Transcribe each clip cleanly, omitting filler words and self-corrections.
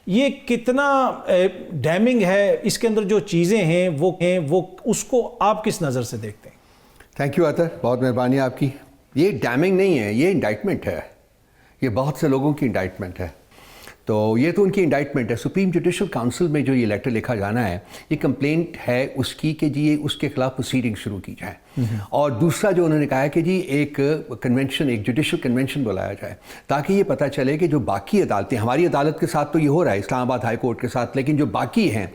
یہ کتنا ڈیمنگ ہے، اس کے اندر جو چیزیں ہیں وہ اس کو آپ کس نظر سے دیکھتے ہیں؟ تھینک یو عطر، بہت مہربانی آپ کی. یہ ڈیمنگ نہیں ہے، یہ انڈائٹمنٹ ہے. یہ بہت سے لوگوں کی انڈائٹمنٹ ہے. تو یہ تو ان کی انڈائٹمنٹ ہے. سپریم جوڈیشل کاؤنسل میں جو یہ لیٹر لکھا جانا ہے، یہ کمپلینٹ ہے اس کی کہ جی اس کے خلاف پروسیڈنگ شروع کی جائے. اور دوسرا جو انہوں نے کہا ہے کہ جی ایک کنونشن، ایک جوڈیشل کنونشن بلایا جائے تاکہ یہ پتہ چلے کہ جو باقی عدالتیں، ہماری عدالت کے ساتھ تو یہ ہو رہا ہے اسلام آباد ہائی کورٹ کے ساتھ، لیکن جو باقی ہیں،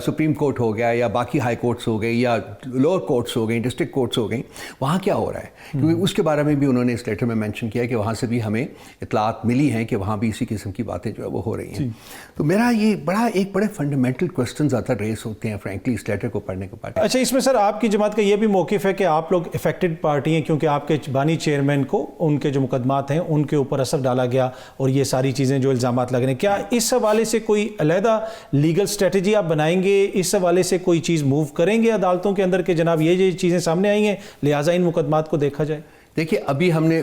سپریم کورٹ ہو گیا یا باقی ہائی کورٹس ہو گئی یا لوور کورٹس ہو گئیں، ڈسٹرکٹ کورٹس ہو گئیں، وہاں کیا ہو رہا ہے. کیونکہ اس کے بارے میں بھی انہوں نے اس لیٹر میں مینشن کیا کہ وہاں سے بھی ہمیں اطلاعات ملی ہیں کہ وہاں بھی اسی قسم کی باتیں جو ہے وہ ہو رہی ہیں. تو میرا یہ بڑے فنڈامنٹل کوسچنز آتا ریس ہوتے ہیں فرینکلی اس لیٹر کو پڑھنے کے بعد. اچھا، اس میں سر آپ کی جماعت کا یہ بھی موقف ہے کہ آپ لوگ افیکٹڈ پارٹی ہیں کیونکہ آپ کے بانی چیئرمین کو ان کے جو مقدمات ہیں ان کے اوپر اثر ڈالا گیا اور یہ ساری چیزیں جو الزامات لگ رہے ہیں، کیا اس حوالے سے کوئی علیحدہ لیگل اسٹریٹجی آپ بنائیں گے؟ اس حوالے سے کوئی چیز موو کریں گے عدالتوں کے اندر کہ جناب یہ چیزیں سامنے آئی ہیں لہٰذا ان مقدمات کو دیکھا جائے؟ دیکھیے، ابھی ہم نے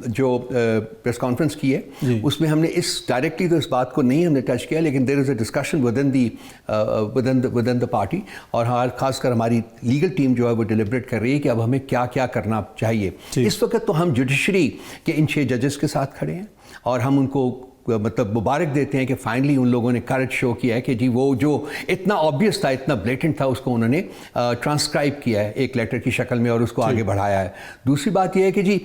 جو پریس کانفرنس کی ہے اس میں ہم نے ڈائریکٹلی تو اس بات کو نہیں ہم نے ٹچ کیا، لیکن دیر از a discussion within the party, اور خاص کر ہماری لیگل ٹیم جو ہے وہ ڈیلیبریٹ کر رہی ہے کہ اب ہمیں کیا کیا کرنا چاہیے. اس وقت تو ہم جوڈیشری کے ان 6 ججز کے ساتھ کھڑے ہیں اور ہم ان کو مطلب مبارک دیتے ہیں کہ فائنلی ان لوگوں نے کریج شو کیا ہے کہ جی وہ جو اتنا آبویس تھا، اتنا بلیٹنٹ تھا، اس کو انہوں نے ٹرانسکرائب کیا ہے ایک لیٹر کی شکل میں اور اس کو آگے بڑھایا ہے. دوسری بات یہ ہے کہ جی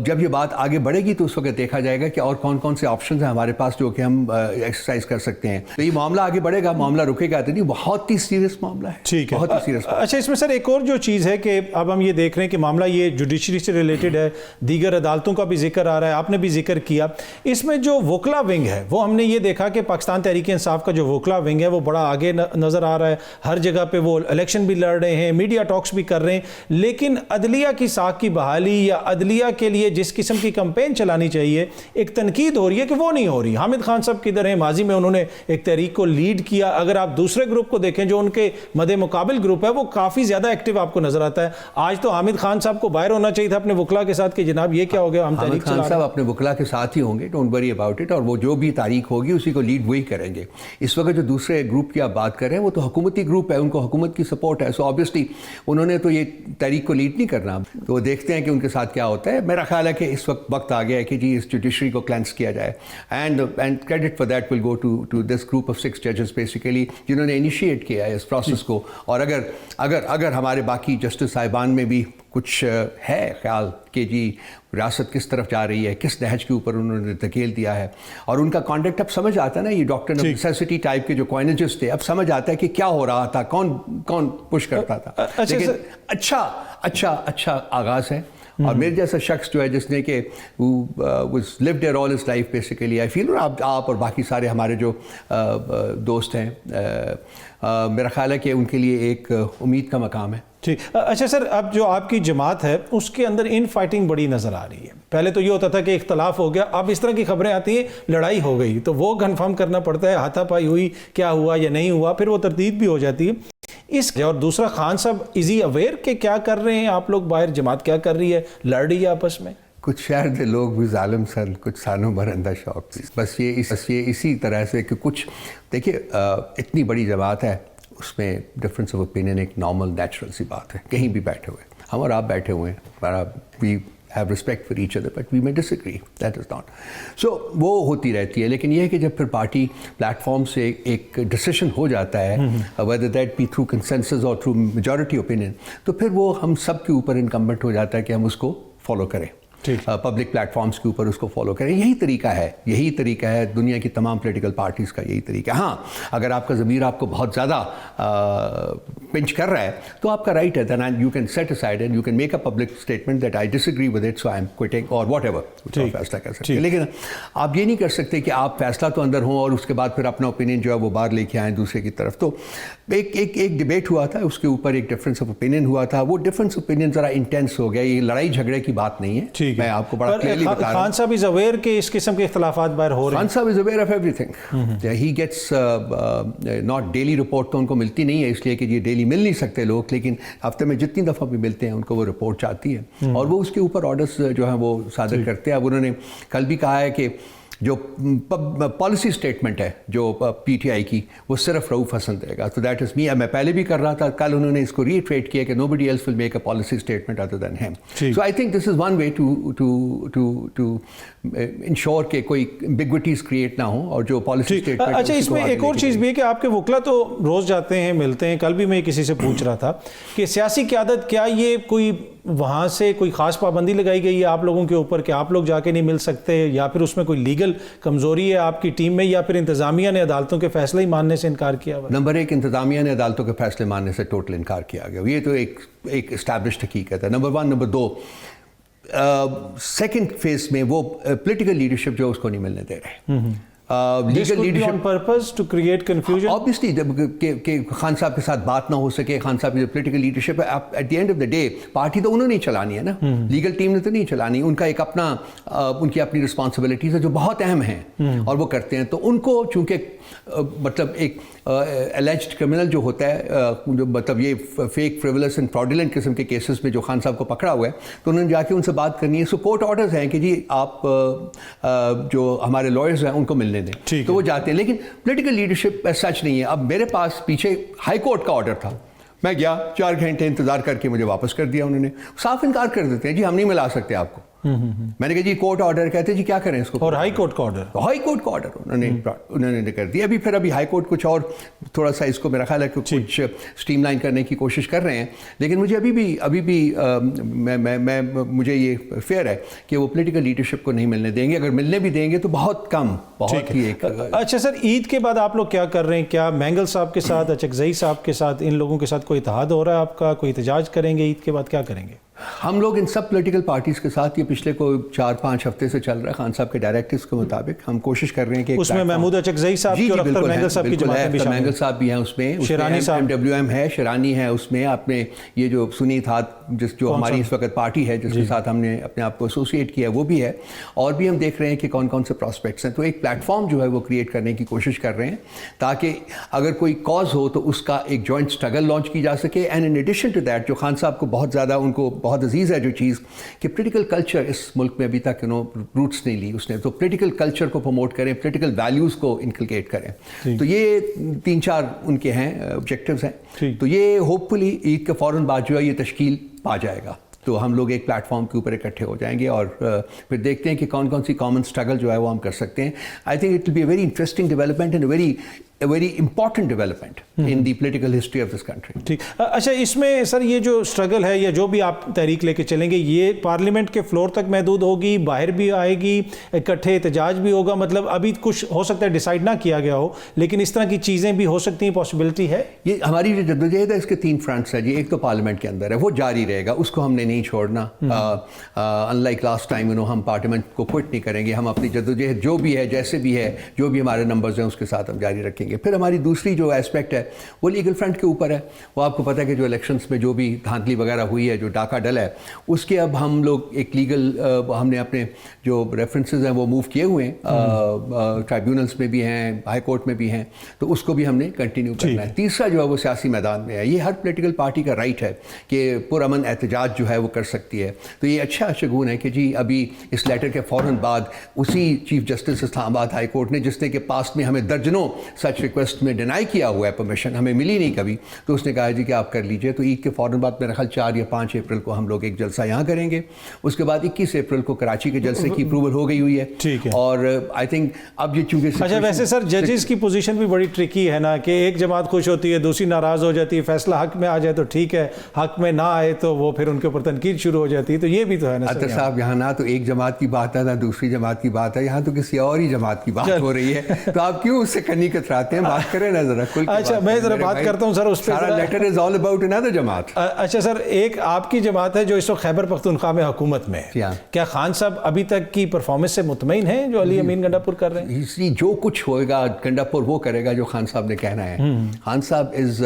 جب یہ بات آگے بڑھے گی تو اس وقت دیکھا جائے گا کہ اور کون کون سے آپشنز ہیں ہمارے پاس جو کہ ہم ایکسرسائز کر سکتے ہیں. تو یہ معاملہ آگے بڑھے گا، معاملہ رکے گا تو نہیں. بہت ہی سیریس معاملہ ہے. ٹھیک ہے، بہت ہی سیریس. اچھا، اس میں سر ایک اور جو چیز ہے کہ اب ہم یہ دیکھ رہے ہیں کہ معاملہ یہ جوڈیشری سے ریلیٹڈ ہے، دیگر عدالتوں کا بھی ذکر آ رہا ہے، آپ نے بھی ذکر کیا. اس میں جو وکلا ونگ ہے وہ ہم نے یہ دیکھا کہ پاکستان تحریک انصاف کا جو وکلا ونگ ہے وہ بڑا آگے نظر آ رہا ہے. ہر جگہ پہ وہ الیکشن بھی لڑ رہے ہیں، میڈیا ٹاکس بھی کر رہے ہیں، لیکن عدلیہ کی ساکھ کی بحالی یا عدلیہ کے لیے جس قسم کی کمپین چلانی چاہیے ایک تنقید ہو رہی ہے کہ وہ نہیں ہو رہی. حامد خان صاحب کدھر ہیں؟ ماضی میں انہوں نے ایک تحریک کو لیڈ کیا. اگر آپ دوسرے گروپ کو دیکھیں جو ان کے مد مقابل گروپ ہے وہ کافی زیادہ ایکٹیو آپ کو نظر آتا ہے. آج تو حامد خان صاحب کو باہر ہونا چاہیے تھا اپنے وکلا کے ساتھ کہ جناب یہ کیا ہو گیا، ہم تحریک چلا رہے ہیں. حامد خان صاحب اپنے وکلا کے ساتھ ہی ہوں گے، ڈونٹ وری اباؤٹ اٹ، اور وہ جو بھی تاریخ ہوگی اسی کو لیڈ وہی کریں گے. اس وقت جو دوسرے گروپ کی آپ بات کر رہے ہیں وہ تو حکومتی گروپ ہے، ان کو حکومت کی سپورٹ ہے، سو آبویسلی انہوں نے تو یہ تحریک کو لیڈ نہیں کرنا. تو وہ دیکھتے ہیں کہ ان کے ساتھ کیا ہوتا ہے. میرا خیال ہے کہ اس وقت آ گیا ہے کہ جی اس جوڈیشری کو کلینس کیا جائے، and credit for that will go to this group of 6 ججز بیسیکلی جنہوں نے انیشیٹ کیا ہے اس پروسیس کو. اور اگر ہمارے باقی جسٹس صاحبان میں بھی کچھ ہے خیال کہ جی ریاست کس طرف جا رہی ہے، کس نہج کے اوپر انہوں نے دھکیل دیا ہے، اور ان کا کانڈکٹ اب سمجھ آتا ہے نا، یہ ڈاکٹر نیسیسٹی ٹائپ کے جو کوائنجز تھے اب سمجھ آتا ہے کہ کیا ہو رہا تھا، کون پش کرتا تھا. لیکن اچھا آغاز ہے. اور میرے جیسا شخص جو ہے جس نے کہ lived there all his life basically I feel، اور آپ اور باقی سارے ہمارے جو دوست ہیں، میرا خیال ہے کہ ان کے لیے ایک امید کا مقام ہے. ٹھیک. اچھا سر، اب جو آپ کی جماعت ہے اس کے اندر ان فائٹنگ بڑی نظر آ رہی ہے. پہلے تو یہ ہوتا تھا کہ اختلاف ہو گیا، اب اس طرح کی خبریں آتی ہیں لڑائی ہو گئی تو وہ کنفرم کرنا پڑتا ہے ہاتھا پائی ہوئی، کیا ہوا یا نہیں ہوا، پھر وہ تردید بھی ہو جاتی ہے. اور دوسرا خان صاحب از ہی اویئر کہ کیا کر رہے ہیں آپ لوگ باہر، جماعت کیا کر رہی ہے، لڑ رہی ہے آپس میں؟ کچھ شہر کے لوگ بھی ظالم سن، کچھ سانوں برندہ شوق تھی. بس یہ اسی طرح سے کہ کچھ دیکھیے اتنی بڑی جماعت ہے، اس میں ڈفرینس آف اوپینین ایک نارمل نیچرل سی بات ہے. کہیں بھی بیٹھے ہوئے ہم اور آپ بیٹھے ہوئے ہیں، we have respect for each other but we may disagree, that is not so. وہ ہوتی رہتی ہے. لیکن یہ ہے کہ جب پھر پارٹی پلیٹ فارم سے ایک ڈسیشن ہو جاتا ہے whether that be through consensus اور تھرو میجورٹی اوپینین، تو پھر وہ ہم سب کے اوپر انکمبنٹ ہو جاتا ہے کہ ہم اس کو فالو کریں. پبلک پلیٹ فارمز کے اوپر اس کو فالو کریں. یہی طریقہ ہے دنیا کی تمام پولیٹیکل پارٹیز کا، یہی طریقہ ہے. ہاں اگر آپ کا ضمیر آپ کو بہت زیادہ پنچ کر رہا ہے تو آپ کا رائٹ ہے، then you can set aside and you can make a public statement that I disagree with it so I am quitting اور واٹ ایور. فیصلہ کر سکتے ہیں، لیکن آپ یہ نہیں کر سکتے کہ آپ فیصلہ تو اندر ہوں اور اس کے بعد پھر اپنا اوپینین جو ہے وہ باہر لے کے آئیں دوسرے کی طرف. تو ایک ڈبیٹ ہوا تھا، اس کے اوپر ایک ڈفرینس آف اوپینین ہوا تھا. وہ ڈفرینس اوپینین ذرا انٹینس ہو گیا. یہ لڑائی جھگڑے کی بات نہیں ہے. میں آپ کو بڑا کلیئرلی بتا رہا ہوں. خان صاحب از اویئر کہ اس قسم کے اختلافات باہر ہو رہے ہیں. خان صاحب is aware of every thing. He gets not daily report تو ان کو ملتی نہیں ہے اس لیے کہ یہ ڈیلی مل نہیں سکتے لوگ، لیکن ہفتے میں جتنی دفعہ بھی ملتے ہیں ان کو وہ رپورٹ چاہتی ہے اور وہ اس کے اوپر آرڈرز جو ہیں وہ صادر کرتے ہیں. اب انہوں نے کل بھی کہا ہے کہ जो पॉलिसी स्टेटमेंट है जो पीटीआई की, वो सिर्फ रऊफ हसन देगा. तो दैट इज़ मी. मैं पहले भी कर रहा था, कल उन्होंने इसको रीट्रेट किया कि nobody else will make a policy statement other than him. So I think this is one way to ensure कि कोई ambiguities create ना हो और जो policy statement. अच्छा, इसमें एक और चीज़ भी है कि आपके वकला तो रोज़ जाते हैं, मिलते हैं. कल भी मैं किसी से पूछ रहा था कि सियासी क़यादत, क्या ये कोई वहाँ से कोई ख़ास पाबंदी लगाई गई है आप लोगों के ऊपर कि आप लोग जाके नहीं मिल सकते, या फिर उसमें कोई लीगल कमज़ोरी है आपकी टीम में, या फिर इंतज़ामिया ने अदालतों के फैसले ही मानने से इनकार किया हुआ? नंबर एक, इंतज़ामिया ने अदालतों के फैसले मानने से टोटल इनकार किया गया. ये तो एक इस्टेब्लिश्ड हकीकत है. Number one. नंबर दो, सेकेंड फेज में वो पोलिटिकल लीडरशिप जो उसको नहीं मिलने दे रहे. Legal leadership on purpose to create confusion. Obviously कि खान साहब के साथ बात ना हो सके. खान साहब की पोलिटिकल लीडरशिप है, at the end of the day party तो उन्होंने ही चलानी है ना, लीगल टीम ने तो नहीं चलानी. उनका एक अपना उनकी अपनी रिस्पॉन्सिबिलिटीज है जो बहुत अहम हैं और वो करते हैं. तो उनको चूंकि मतलब एक एलेज्ड क्रिमिनल जो होता है, जो मतलब ये फेक फ्रिवलस एंड फ्रॉडुलेंट किस्म के केसेस में जो खान साहब को पकड़ा हुआ है, तो उन्होंने जाके उनसे बात करनी है. सो कोर्ट ऑर्डर्स हैं कि जी आप जो हमारे लॉयर्स हैं उनको मिलने दें, तो वो जाते हैं. लेकिन पॉलिटिकल लीडरशिप सच नहीं है. अब मेरे पास पीछे हाई कोर्ट का ऑर्डर था, मैं गया, 4 घंटे इंतजार करके मुझे वापस कर दिया उन्होंने. साफ इनकार कर देते हैं, जी हम नहीं मिला सकते आपको. मैंने कहा जी कोर्ट ऑर्डर, कहते जी क्या करें इसको. और हाई कोर्ट का ऑर्डर, हाई कोर्ट का ऑर्डर उन्होंने कर दिया. अभी हाई कोर्ट कुछ और थोड़ा सा इसको मेरा ख्याल है कि कुछ स्ट्रीमलाइन करने की कोशिश कर रहे हैं. लेकिन मुझे अभी भी मुझे ये फेयर है कि वो पॉलिटिकल लीडरशिप को नहीं मिलने देंगे. अगर मिलने भी देंगे तो बहुत कम, बहुत ही एक. अच्छा सर, ईद के बाद आप लोग क्या कर रहे हैं? क्या मैंगल साहब के साथ, अचकज़ई साहब के साथ, इन लोगों के साथ कोई इत्तेहाद हो रहा है आपका? कोई एहतजाज करेंगे ईद के बाद, क्या करेंगे? हम लोग इन सब पॉलिटिकल पार्टीज़ के साथ ये पिछले को 4-5 हफ्ते से चल रहा है. खान साहब के डायरेक्टिव्स के मुताबिक हम कोशिश कर रहे हैं कि उसमें महमूद अचकज़ई साहब की और अख्तर मैंगल साहब की जमातें भी शामिल हैं. मैंगल साहब भी हैं उसमें, शिरानी साहब, MWM है, शिरानी है उसमें. आपने ये जो सुनी था जो हमारी इस वक्त पार्टी है जिसके साथ हमने अपने आप को एसोसिएट किया, वो भी है. और भी हम देख रहे हैं कि कौन कौन से प्रॉस्पेक्ट्स हैं. तो एक प्लेटफॉर्म जो है वो क्रिएट करने की कोशिश कर रहे हैं ताकि अगर कोई कॉज हो तो उसका एक जॉइंट स्ट्रगल लॉन्च की जा सके. And in addition to that, जो खान साहब को बहुत ज़्यादा, उनको बहुत अजीज़ है जो चीज़ कि पॉलिटिकल कल्चर इस मुल्क में अभी तक रूट्स नहीं ली उसने, तो पॉलिटिकल कल्चर को प्रमोट करें, पॉलिटिकल वैल्यूज़ को इनकलकेट करें. तो ये 3-4 उनके हैं ऑब्जेक्टिव्स हैं. तो ये होपफुली ईद के फ़ौरन बाद जो है ये तश्कील पा जाएगा. तो हम लोग एक प्लेटफॉर्म के ऊपर इकट्ठे हो जाएंगे और फिर देखते हैं कि कौन कौन सी कॉमन स्ट्रगल जो है वो हम कर सकते हैं. I think it will be a very interesting development and a very important development in the political history of this country. ठीक. अच्छा, इसमें सर ये जो स्ट्रगल है या जो भी आप तहरीक लेके चलेंगे, ये पार्लियामेंट के फ्लोर तक महदूद होगी, बाहर भी आएगी, इकट्ठे एहतजाज भी होगा? मतलब अभी कुछ हो सकता है डिसाइड ना किया गया हो, लेकिन इस तरह की चीज़ें भी हो सकती हैं, पॉसिबिलिटी है. ये हमारी जो जद्दोजहद है इसके 3 फ्रंट्स है जी. एक तो पार्लियामेंट के अंदर है, वो जारी रहेगा, उसको हमने नहीं छोड़ना. अनलाइक लास्ट टाइम हम पार्लियामेंट को क्विट नहीं करेंगे. हम अपनी जद्दोजहद जो भी है, जैसे भी है, जो भी हमारे नंबर्स हैं उसके साथ हम जारी रखेंगे. फिर हमारी दूसरी जो एस्पेक्ट है वो लीगल फ्रंट के ऊपर है. वो आपको पता है कि जो इलेक्शंस में जो भी धांधली वगैरह हुई है, जो डाका डला है, उसके अब हम लोग एक लीगल हमने अपने जो रेफरेंसेस हैं वो मूव किए हुए हैं. ट्राइब्यूनल्स में भी हैं, हाई कोर्ट में भी हैं. तो उसको भी हमने कंटिन्यू करना है. तीसरा जो है वो सियासी मैदान में है. ये हर पोलिटिकल पार्टी का राइट है कि पुरअमन एहतजाज जो है वो कर सकती है. तो ये अच्छा शगुन है कि जी अभी इस लेटर के फ़ौरन बाद उसी chief justice Islamabad high court ने, जिसने के पास्ट में हमें दर्जनों सच रिक्वेस्ट में डिनाई किया हुआ है, परमिशन हमें मिली नहीं कभी, तो उसने कहा जी कि आप कर लीजिए. तो ईद के फ़ौरन बाद मेरा ख्याल 4 या 5 अप्रैल को हम लोग एक जलसा यहाँ करेंगे. उसके बाद 21 अप्रैल को कराची के जलसे की अप्रूवल हो गई हुई है. ठीक है. और आई थिंक अब ये चूंकि अच्छा, वैसे सर जजेस की पोजीशन भी बड़ी ट्रिकी है ना, कि एक जमात खुश होती है, दूसरी नाराज़ हो जाती है. फैसला हक में आ जाए तो ठीक है, हक में ना आए तो वो फिर उनके ऊपर तनकीद शुरू हो जाती है. तो ये भी तो है ना अतर साहब, यहाँ ना तो एक जमात की बात है ना दूसरी जमात की बात है, यहाँ तो किसी और ही जमात की बात हो रही है. तो आप क्यों उससे कनी कतराते हैं? बात करें ना जरा. अच्छा, मैं जरा बात करता हूँ सर उस पर. सारा letter is all about another jamaat. अच्छा सर, एक आपकी जमात है जो इस वक्त खैबर पख्तूनख्वा में हुकूमत में है. क्या खान साहब अभी तक की परफॉर्मेंस से मुतमईन हैं जो अली अमीन गंडापुर कर रहे हैं? इसलिए जो कुछ होएगा गंडापुर वो करेगा जो खान साहब ने कहना है. खान साहब इज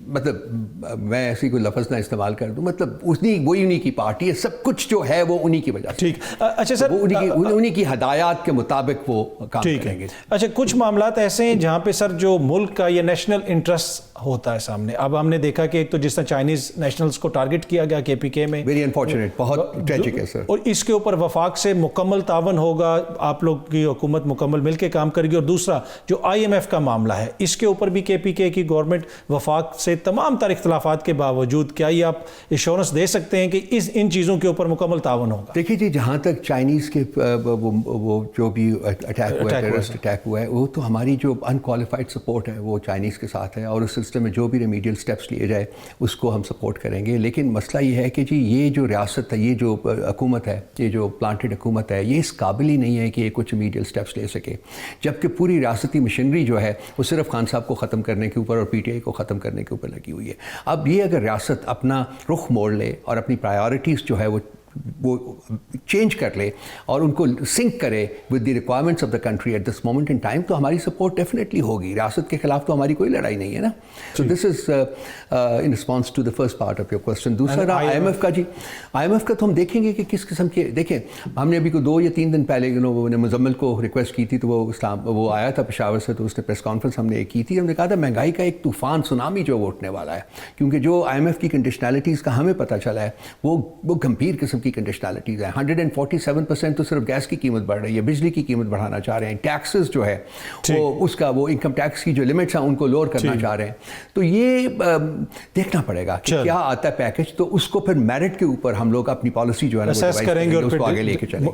मतलब मैं ऐसी कोई लफ्ज़ ना इस्तेमाल कर दूं, मतलब उन्हीं की पार्टी है. सब कुछ जो है वो उन्हीं की वजह से. ठीक. अच्छा सर, उन्हीं की हदायत के मुताबिक वो काम करेंगे. अच्छा, कुछ मामलात ऐसे हैं जहाँ पे सर जो मुल्क का ये नेशनल इंटरेस्ट होता है सामने। अब हमने देखा कि एक तो जिस तरह चाइनीज नेशनल्स को टारगेट किया गया KPK में, वेरी अनफॉर्चुनेट, बहुत ट्रेजिक है सर। और इसके ऊपर वफाक से मुकम्मल तावन होगा, आप लोग की हुकूमत मुकम्मल मिलकर काम करेगी। और दूसरा जो IMF का मामला है, इसके ऊपर भी KPK की गवर्नमेंट वफाक से तमाम तर इख्तलाफात के बावजूद, क्या ये आप एश्योरेंस दे सकते हैं कि इन चीज़ों के ऊपर मुकम्मल तावन होगा? देखिए जी, जहाँ तक चाइनीज़ के वो जो भी अटैक हुआ है, टेररिस्ट अटैक हुआ है, वो तो हमारी जो अनक्वालिफाइड सपोर्ट है वो चाइनीज़ के साथ है, और उस सिलसिले में जो भी रेमीडियल स्टेप्स लिए जाए उसको हम सपोर्ट करेंगे। लेकिन मसला ये है कि जी ये जो रियासत है, ये जो हुकूमत है, ये जो प्लांटेड हुकूमत है, ये इस काबिल ही नहीं है कि ये कुछ रेमीडियल स्टेप्स ले सके, जबकि पूरी रियासती मशीनरी जो है वो सिर्फ खान साहब को ख़त्म करने के ऊपर और PTI को ख़त्म करने के ऊपर लगी हुई है। अब ये अगर रियासत अपना रुख मोड़ ले और अपनी प्रायोरिटीज़ जो है वो चेंज कर ले और उनको सिंक करे with the requirements of the country at this moment in time, तो हमारी सपोर्ट डेफिनेटली होगी। रियासत के खिलाफ तो हमारी कोई लड़ाई नहीं है ना। So this is in response to the first part of your question. दूसरा IMF का जी, IMF का तो हम देखेंगे कि किस किस्म के, देखें हमने अभी को 2 या 3 दिन पहले मुजम्मिल को रिक्वेस्ट की थी, तो वो आया था पेशावर से, तो उसने प्रेस कॉन्फ्रेंस हमने की थी। हमने कहा था महंगाई का एक तूफ़ान सुनामी जो उठने वाला है, क्योंकि जो IMF की कंडीशनैलिटीज़ का हमें पता चला है वो गंभीर किस्म की कंडीशनैलिटीज़ हैं। 147% तो सिर्फ गैस की कीमत बढ़ रही है, बिजली की कीमत बढ़ाना चाह रहे हैं, टैक्सेस जो है वो इनकम टैक्स की जो लिमिट्स हैं उनको लोअर करना चाह रहे हैं। तो ये देखना पड़ेगा कि क्या आता है पैकेज, तो उसको फिर मेरिट के ऊपर हम लोग अपनी पॉलिसी जो है ना वो करेंगे और उसको आगे लेके चलेंगे।